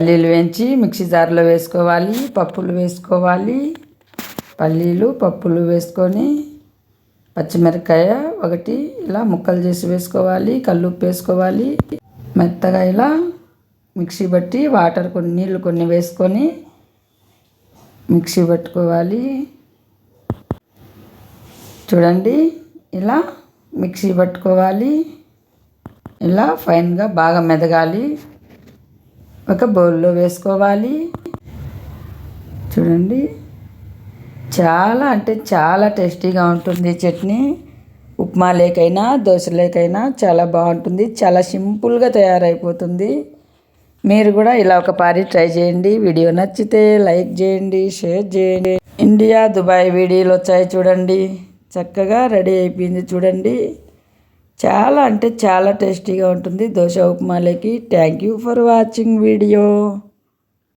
పల్లీలు వేయించి మిక్సీ జార్లో వేసుకోవాలి. పప్పులు వేసుకోవాలి. పల్లీలు పప్పులు వేసుకొని పచ్చిమిరపకాయ ఒకటి ఇలా ముక్కలు చేసి వేసుకోవాలి. కల్లుప్పు వేసుకోవాలి. మెత్తగా ఇలా మిక్సీ పట్టి వాటర్ కొన్ని నీళ్ళు కొన్ని వేసుకొని మిక్సీ పట్టుకోవాలి. చూడండి ఇలా మిక్సీ పట్టుకోవాలి. ఇలా ఫైన్గా బాగా మెదగాలి. ఒక బౌల్లో వేసుకోవాలి. చూడండి చాలా అంటే చాలా టేస్టీగా ఉంటుంది చట్నీ. ఉప్మా లేకైనా దోశ లేకైనా చాలా బాగుంటుంది. చాలా సింపుల్గా తయారైపోతుంది. మీరు కూడా ఇలా ఒక పారి ట్రై చేయండి. వీడియో నచ్చితే లైక్ చేయండి, షేర్ చేయండి. ఇండియా దుబాయ్ వీడియోలు వచ్చాయి చూడండి. చక్కగా రెడీ అయిపోయింది చూడండి. చాలా అంటే చాలా టేస్టీగా ఉంటుంది దోశ ఉప్మాలోకి. Thank you for watching video.